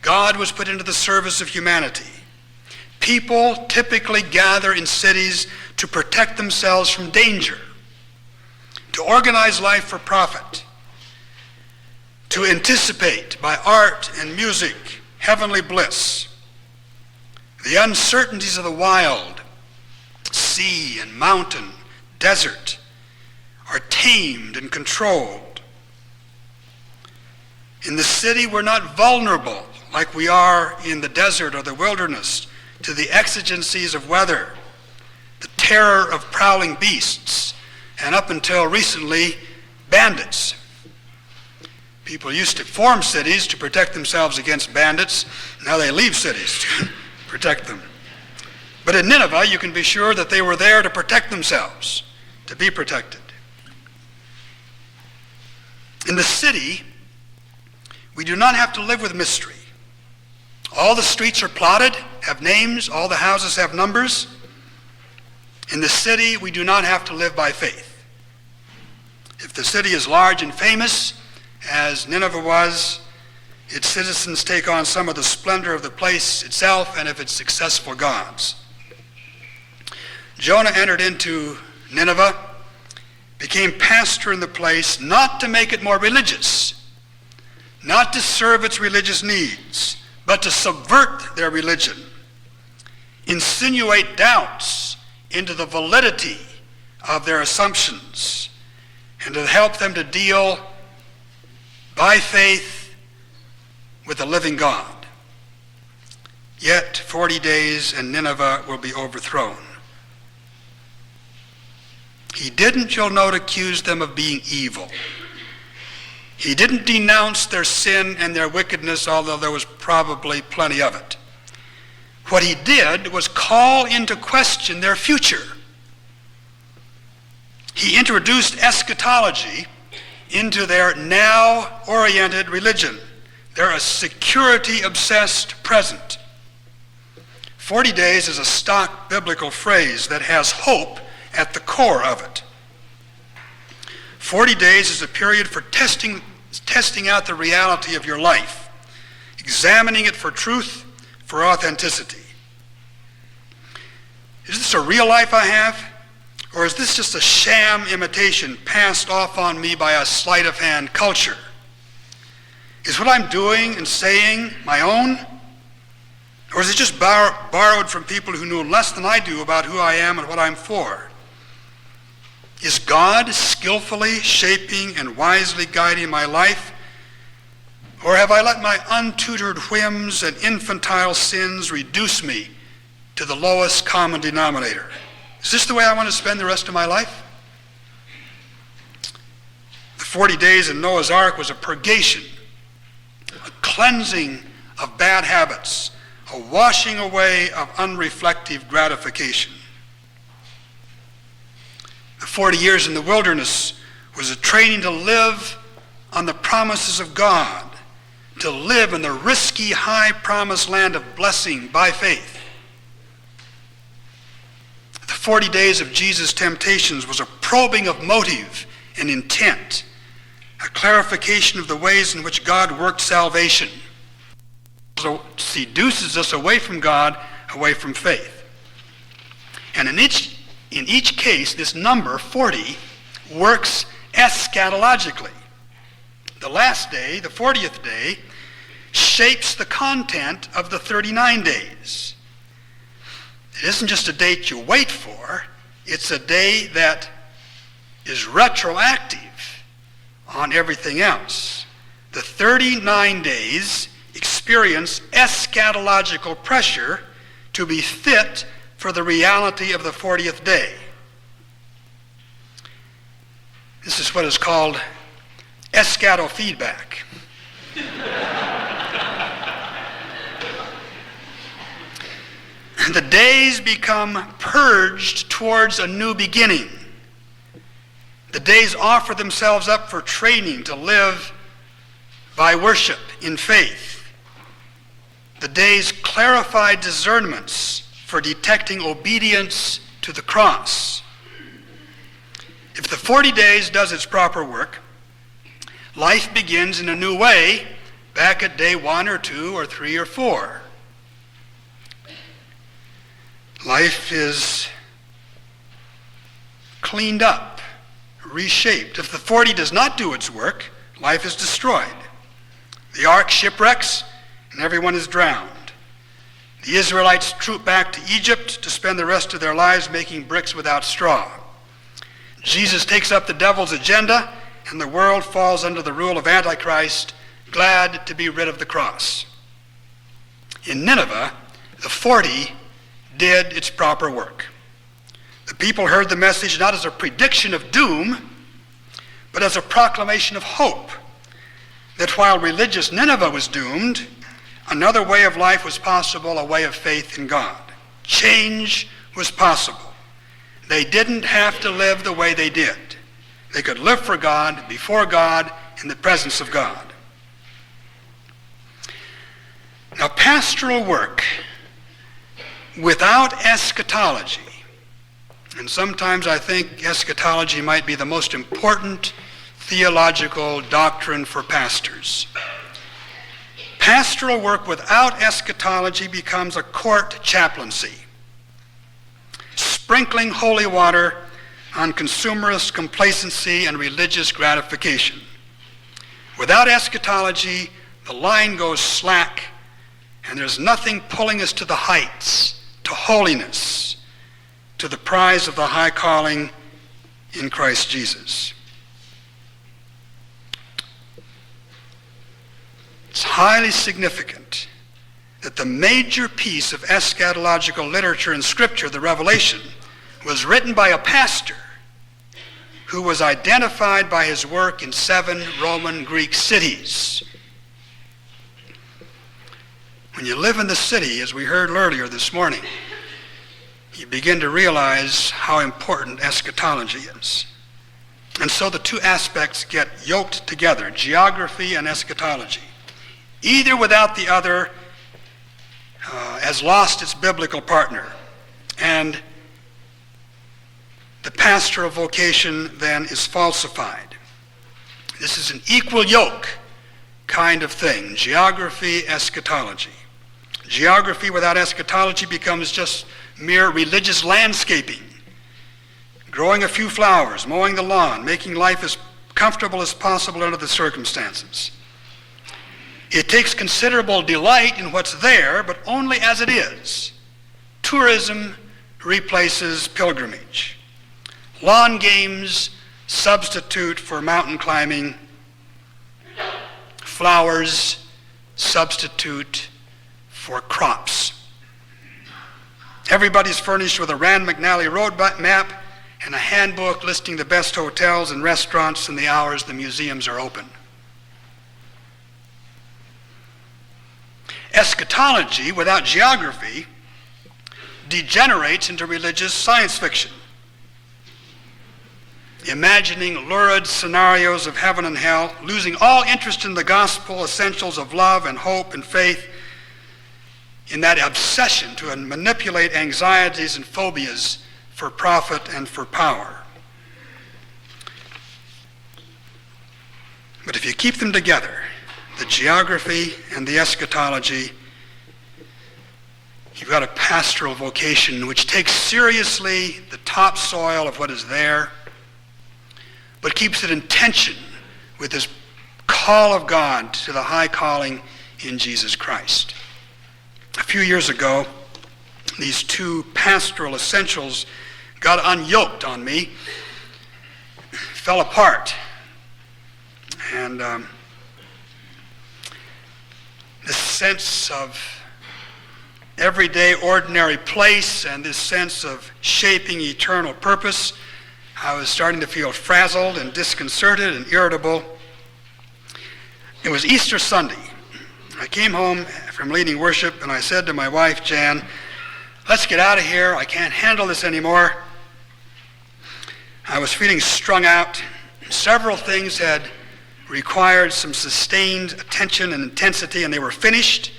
God was put into the service of humanity. People typically gather in cities to protect themselves from danger. to organize life for profit, to anticipate by art and music heavenly bliss. The uncertainties of the wild, sea and mountain, desert, are tamed and controlled. In the city, we're not vulnerable like we are in the desert or the wilderness to the exigencies of weather, the terror of prowling beasts, and up until recently, bandits. People used to form cities to protect themselves against bandits. Now they leave cities to protect them. But in Nineveh, you can be sure that they were there to protect themselves, to be protected. In the city, we do not have to live with mystery. All the streets are plotted, have names, all the houses have numbers. In the city, we do not have to live by faith. If the city is large and famous, as Nineveh was, its citizens take on some of the splendor of the place itself and of its successful gods. Jonah entered into Nineveh, became pastor in the place, not to make it more religious, not to serve its religious needs, but to subvert their religion, insinuate doubts into the validity of their assumptions, and to help them to deal by faith with the living God. Yet 40 days and Nineveh will be overthrown. He didn't, you'll note, accuse them of being evil. He didn't denounce their sin and their wickedness, although there was probably plenty of it. What he did was call into question their future. He introduced eschatology into their now-oriented religion. They're a security-obsessed present. 40 days is a stock biblical phrase that has hope at the core of it. 40 days is a period for testing out the reality of your life, examining it for truth, for authenticity. Is this a real life I have? Or is this just a sham imitation passed off on me by a sleight of hand culture? Is what I'm doing and saying my own? Or is it just borrowed from people who know less than I do about who I am and what I'm for? Is God skillfully shaping and wisely guiding my life? Or have I let my untutored whims and infantile sins reduce me to the lowest common denominator? Is this the way I want to spend the rest of my life? The 40 days in Noah's Ark was a purgation, a cleansing of bad habits, a washing away of unreflective gratification. The 40 years in the wilderness was a training to live on the promises of God, to live in the risky, high promised land of blessing by faith. The 40 days of Jesus' temptations was a probing of motive and intent, a clarification of the ways in which God worked salvation. So seduces us away from God, away from faith. And in each case, this number, 40, works eschatologically. The last day, the 40th day, shapes the content of the 39 days. It isn't just a date you wait for, it's a day that is retroactive on everything else. The 39 days experience eschatological pressure to be fit for the reality of the 40th day. This is what is called eschatofeedback. The days become purged towards a new beginning. The days offer themselves up for training to live by worship in faith. The days clarify discernments for detecting obedience to the cross. If the 40 days does its proper work, life begins in a new way back at day 1 or 2 or 3 or 4. Life is cleaned up, reshaped. If the 40 does not do its work, life is destroyed. The ark shipwrecks, and everyone is drowned. The Israelites troop back to Egypt to spend the rest of their lives making bricks without straw. Jesus takes up the devil's agenda, and the world falls under the rule of Antichrist, glad to be rid of the cross. In Nineveh, the 40 did its proper work. The people heard the message not as a prediction of doom, but as a proclamation of hope, that while religious Nineveh was doomed, another way of life was possible, a way of faith in God. Change was possible. They didn't have to live the way they did. They could live for God, before God, in the presence of God. Now, pastoral work without eschatology, and sometimes I think eschatology might be the most important theological doctrine for pastors. Pastoral work without eschatology becomes a court chaplaincy, sprinkling holy water on consumerist complacency and religious gratification. Without eschatology, the line goes slack, and there's nothing pulling us to the heights, to holiness, to the prize of the high calling in Christ Jesus. It's highly significant that the major piece of eschatological literature in Scripture, the Revelation, was written by a pastor who was identified by his work in 7 Roman Greek cities. When you live in the city, as we heard earlier this morning, you begin to realize how important eschatology is. And so the two aspects get yoked together, geography and eschatology. Either without the other has lost its biblical partner. And the pastoral vocation then is falsified. This is an equal yoke kind of thing, geography, eschatology. Geography without eschatology becomes just mere religious landscaping, growing a few flowers, mowing the lawn, making life as comfortable as possible under the circumstances. It takes considerable delight in what's there, but only as it is. Tourism replaces pilgrimage. Lawn games substitute for mountain climbing. Flowers substitute for crops. Everybody's furnished with a Rand McNally road map and a handbook listing the best hotels and restaurants and the hours the museums are open. Eschatology without geography degenerates into religious science fiction, imagining lurid scenarios of heaven and hell, losing all interest in the gospel essentials of love and hope and faith in that obsession to manipulate anxieties and phobias for profit and for power. But if you keep them together, the geography and the eschatology, you've got a pastoral vocation which takes seriously the topsoil of what is there, but keeps it in tension with this call of God to the high calling in Jesus Christ. A few years ago, these two pastoral essentials got unyoked on me, fell apart. And this sense of everyday ordinary place and this sense of shaping eternal purpose, I was starting to feel frazzled and disconcerted and irritable. It was Easter Sunday. I came home from leading worship and I said to my wife, Jan, let's get out of here. I can't handle this anymore. I was feeling strung out. Several things had required some sustained attention and intensity, and they were finished,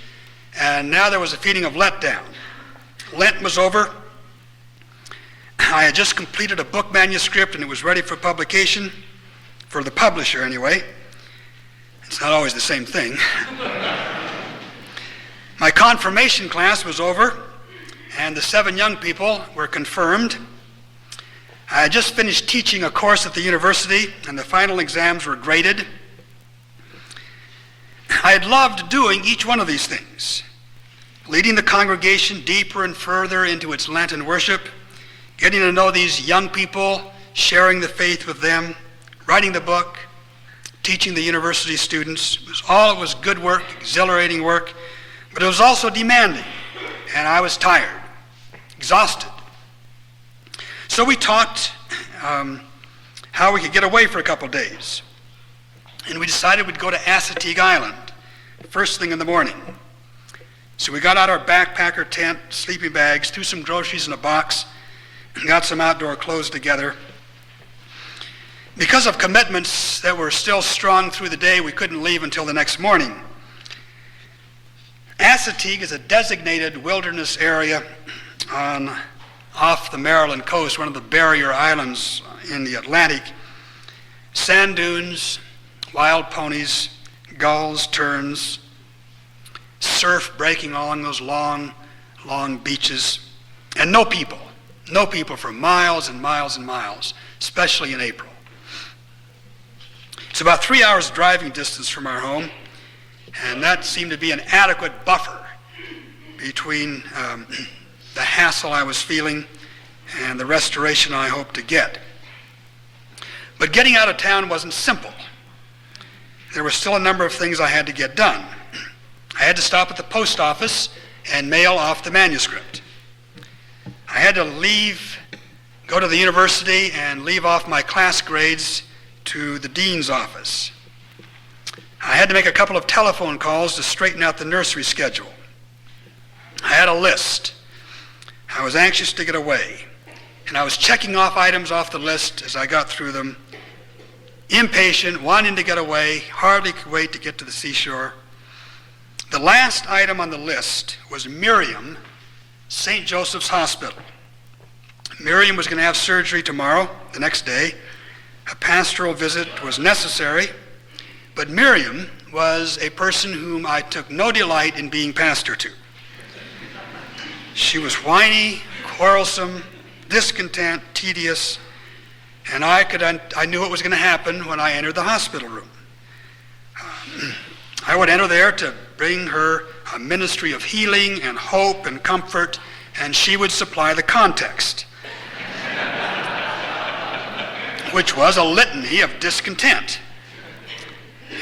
and now there was a feeling of letdown. Lent was over. I had just completed a book manuscript, and it was ready for publication, for the publisher anyway. It's not always the same thing. My confirmation class was over, and the 7 young people were confirmed. I had just finished teaching a course at the university, and the final exams were graded. I had loved doing each one of these things, leading the congregation deeper and further into its Lenten worship, getting to know these young people, sharing the faith with them, writing the book, teaching the university students. It was good work, exhilarating work, but it was also demanding, and I was tired, exhausted. So we talked how we could get away for a couple days. And we decided we'd go to Assateague Island, first thing in the morning. So we got out our backpacker tent, sleeping bags, threw some groceries in a box, and got some outdoor clothes together. Because of commitments that were still strong through the day, we couldn't leave until the next morning. Assateague is a designated wilderness area off the Maryland coast, one of the barrier islands in the Atlantic. Sand dunes, wild ponies, gulls, terns, surf breaking along those long, long beaches, and no people for miles and miles and miles, especially in April. It's about 3 hours driving distance from our home, and that seemed to be an adequate buffer between the hassle I was feeling and the restoration I hoped to get. But getting out of town wasn't simple. There were still a number of things I had to get done. I had to stop at the post office and mail off the manuscript. I had to go to the university and leave off my class grades to the dean's office. I had to make a couple of telephone calls to straighten out the nursery schedule. I had a list. I was anxious to get away, and I was checking off items off the list as I got through them, impatient, wanting to get away, hardly could wait to get to the seashore. The last item on the list was Miriam, St. Joseph's Hospital. Miriam was going to have surgery tomorrow, the next day. A pastoral visit was necessary, but Miriam was a person whom I took no delight in being pastor to. She was whiny, quarrelsome, discontent, tedious, and I knew what was going to happen when I entered the hospital room. I would enter there to bring her a ministry of healing and hope and comfort, and she would supply the context, which was a litany of discontent.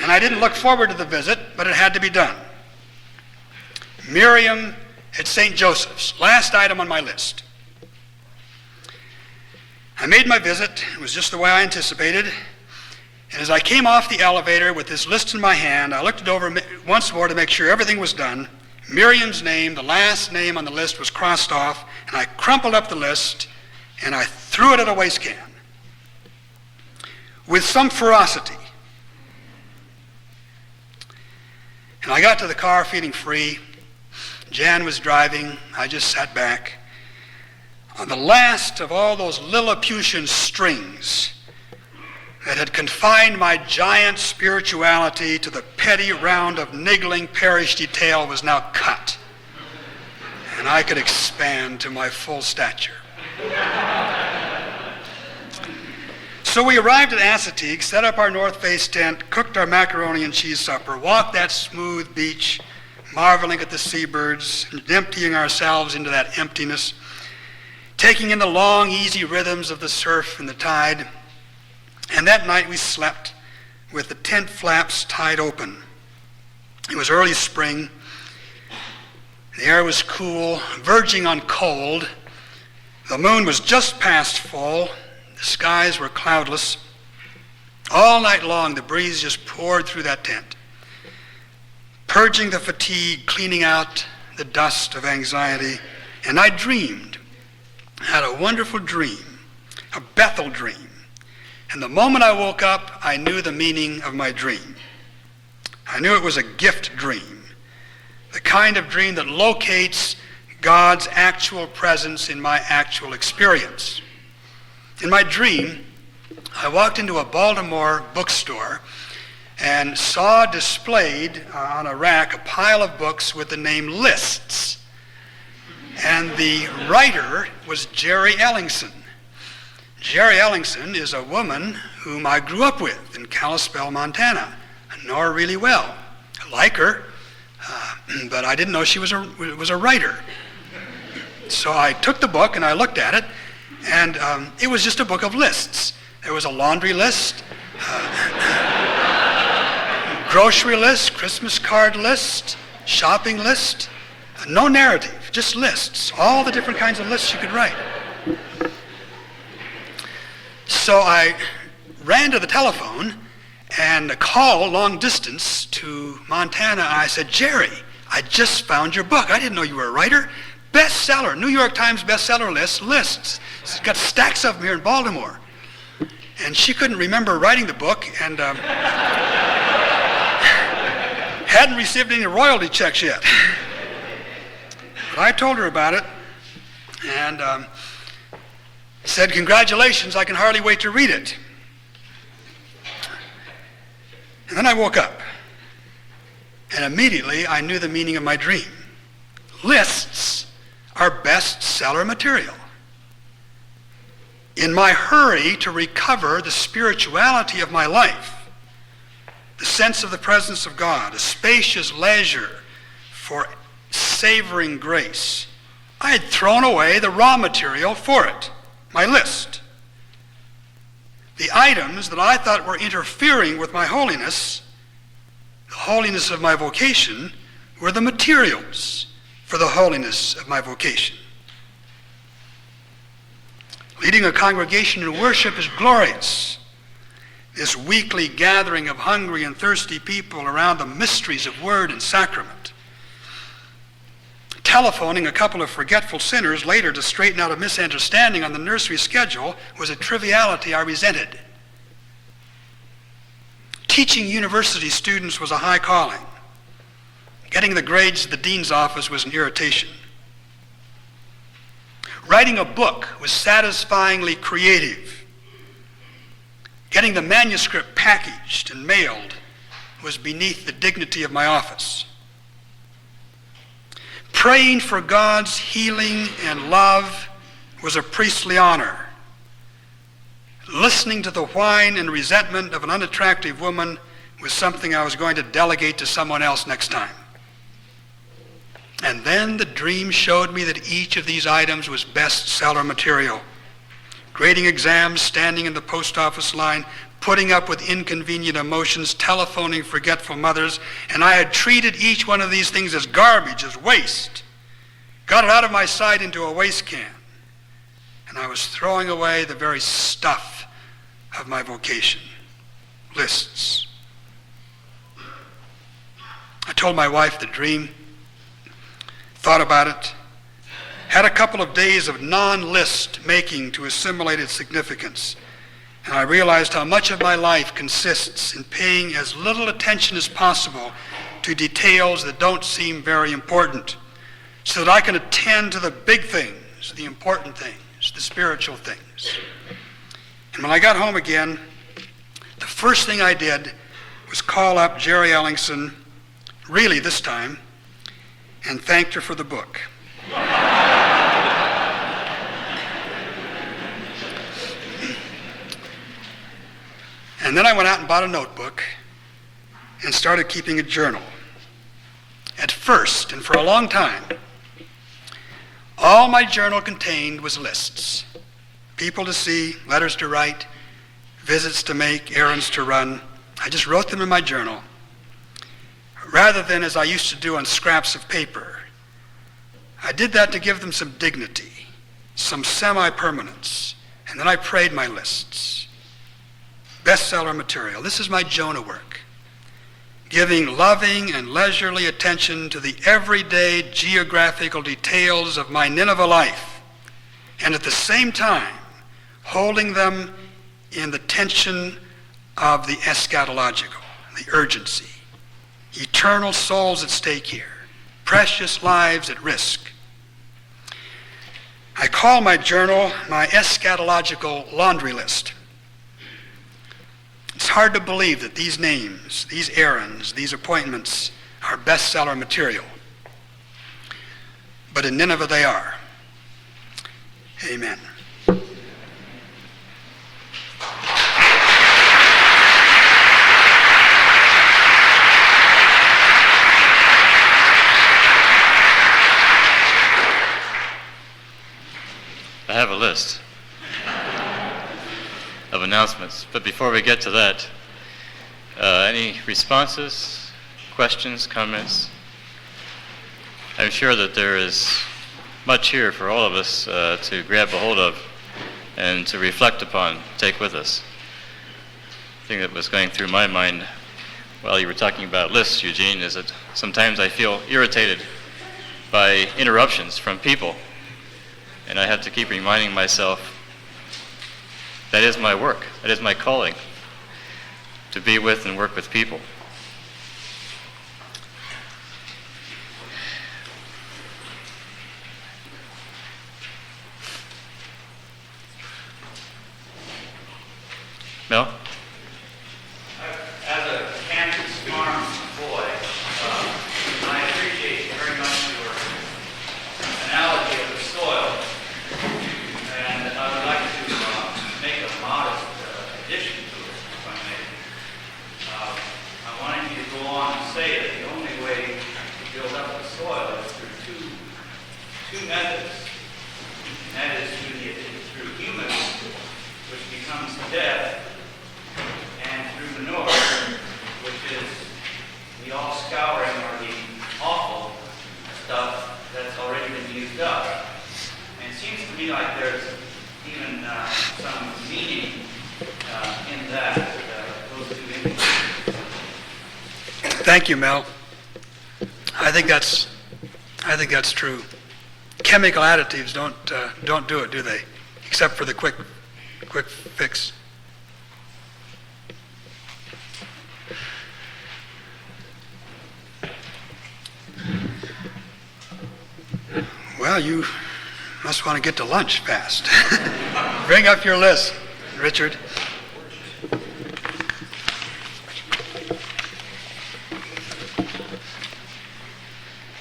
And I didn't look forward to the visit, but it had to be done. Miriam at St. Joseph's, last item on my list. I made my visit. It was just the way I anticipated. And as I came off the elevator with this list in my hand, I looked it over once more to make sure everything was done. Miriam's name, the last name on the list, was crossed off, and I crumpled up the list, and I threw it in a waste can with some ferocity. And I got to the car feeling free. Jan was driving. I just sat back. On the last of all those Lilliputian strings that had confined my giant spirituality to the petty round of niggling parish detail was now cut, and I could expand to my full stature. So we arrived at Assateague, set up our north face tent, cooked our macaroni and cheese supper, walked that smooth beach, marveling at the seabirds, and emptying ourselves into that emptiness, taking in the long, easy rhythms of the surf and the tide. And that night we slept with the tent flaps tied open. It was early spring. The air was cool, verging on cold. The moon was just past full. The skies were cloudless. All night long, the breeze just poured through that tent, purging the fatigue, cleaning out the dust of anxiety. And I dreamed, had a wonderful dream, a Bethel dream. And the moment I woke up, I knew the meaning of my dream. I knew it was a gift dream, the kind of dream that locates God's actual presence in my actual experience. In my dream, I walked into a Baltimore bookstore and saw displayed on a rack a pile of books with the name Lists. And the writer was Jerry Ellingson. Jerry Ellingson is a woman whom I grew up with in Kalispell, Montana. I know her really well. I like her, but I didn't know she was a writer. So I took the book and I looked at it, and it was just a book of lists. There was a laundry list, grocery list, Christmas card list, shopping list, no narrative, just lists, all the different kinds of lists you could write. So I ran to the telephone and called long distance to Montana. I said, Jerry, I just found your book. I didn't know you were a writer. Bestseller, New York Times bestseller lists. It's got stacks of them here in Baltimore. And she couldn't remember writing the book and hadn't received any royalty checks yet. But I told her about it and said, congratulations, I can hardly wait to read it. And then I woke up, and immediately I knew the meaning of my dream. Lists are bestseller material. In my hurry to recover the spirituality of my life, the sense of the presence of God, a spacious leisure for savoring grace, I had thrown away the raw material for it, my list. The items that I thought were interfering with my holiness, the holiness of my vocation, were the materials for the holiness of my vocation. Leading a congregation in worship is glorious. This weekly gathering of hungry and thirsty people around the mysteries of word and sacrament. Telephoning a couple of forgetful sinners later to straighten out a misunderstanding on the nursery schedule was a triviality I resented. Teaching university students was a high calling. Getting the grades at the dean's office was an irritation. Writing a book was satisfyingly creative. Getting the manuscript packaged and mailed was beneath the dignity of my office. Praying for God's healing and love was a priestly honor. Listening to the whine and resentment of an unattractive woman was something I was going to delegate to someone else next time. And then the dream showed me that each of these items was bestseller material. Grading exams, standing in the post office line, putting up with inconvenient emotions, telephoning forgetful mothers, and I had treated each one of these things as garbage, as waste. Got it out of my sight into a waste can. And I was throwing away the very stuff of my vocation. Lists. I told my wife the dream, thought about it, had a couple of days of non-list making to assimilate its significance, and I realized how much of my life consists in paying as little attention as possible to details that don't seem very important, so that I can attend to the big things, the important things, the spiritual things. And when I got home again, the first thing I did was call up Jerry Ellingson, really this time, and thanked her for the book. And then I went out and bought a notebook and started keeping a journal. At first, and for a long time, all my journal contained was lists. People to see, letters to write, visits to make, errands to run. I just wrote them in my journal, rather than as I used to do on scraps of paper. I did that to give them some dignity, some semi-permanence, and then I prayed my lists. Bestseller material. This is my Jonah work. Giving loving and leisurely attention to the everyday geographical details of my Nineveh life, and at the same time holding them in the tension of the eschatological, the urgency. Eternal souls at stake here. Precious lives at risk. I call my journal my eschatological laundry list. It's hard to believe that these names, these errands, these appointments are bestseller material. But in Nineveh they are. Amen. list of announcements. But before we get to that, any responses, questions, comments? I'm sure that there is much here for all of us to grab a hold of and to reflect upon, take with us. The thing that was going through my mind while you were talking about lists, Eugene, is that sometimes I feel irritated by interruptions from people, and I have to keep reminding myself that is my work, that is my calling, to be with and work with people. Mel? As a Kansas farm boy, I appreciate very much your analogy of the soil, and I would like to make a modest addition to it, if I may. I wanted you to go on and say that the only way to build up the soil is through two methods, and that is through humus, which becomes death, and through manure, which is the all-scouring or the awful stuff that's already been used up. And it seems to me like there's even some meaning in that, those two images. Thank you, Mel. I think that's true. Chemical additives don't do it, do they? Except for the quick fix. Well, you must want to get to lunch fast. Bring up your list, Richard.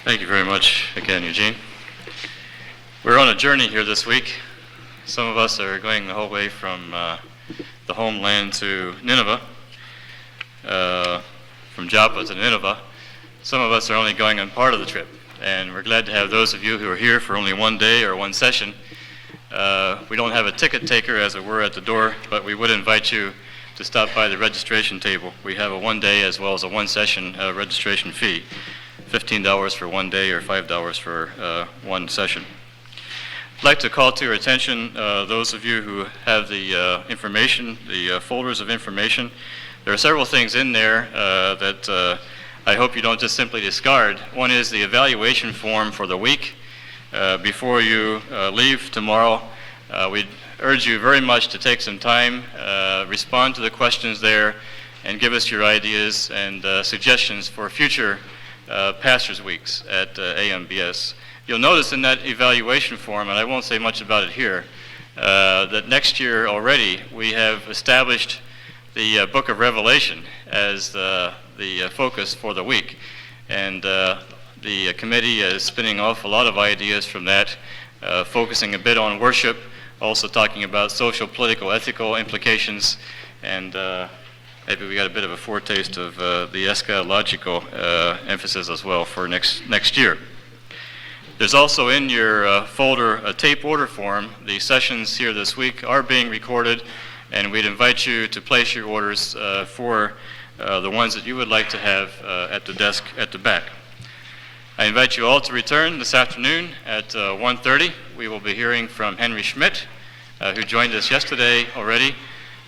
Thank you very much again, Eugene. We're on a journey here this week. Some of us are going the whole way from the homeland to Nineveh, from Joppa to Nineveh. Some of us are only going on part of the trip, and we're glad to have those of you who are here for only one day or one session. We don't have a ticket taker, as it were, at the door, but we would invite you to stop by the registration table. We have a one day as well as a one session registration fee, $15 for one day or $5 for one session. I'd like to call to your attention those of you who have the information, the folders of information. There are several things in there that I hope you don't just simply discard. One is the evaluation form for the week. Before you leave tomorrow, we'd urge you very much to take some time, respond to the questions there, and give us your ideas and suggestions for future Pastors' Weeks at AMBS. You'll notice in that evaluation form, and I won't say much about it here, that next year already we have established the book of Revelation as the focus for the week. And the committee is spinning off a lot of ideas from that, focusing a bit on worship, also talking about social, political, ethical implications, and maybe we got a bit of a foretaste of the eschatological emphasis as well for next year. There's also in your folder a tape order form. The sessions here this week are being recorded, and we'd invite you to place your orders for the ones that you would like to have at the desk at the back. I invite you all to return this afternoon at 1:30. We will be hearing from Henry Schmidt, who joined us yesterday already.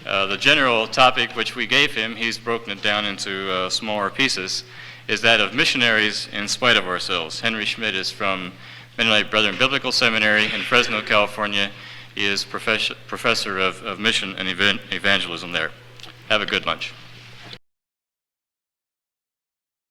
The general topic which we gave him, he's broken it down into smaller pieces, is that of missionaries in spite of ourselves. Henry Schmidt is from Mennonite Brethren Biblical Seminary in Fresno, California. He is professor of mission and evangelism there. Have a good lunch.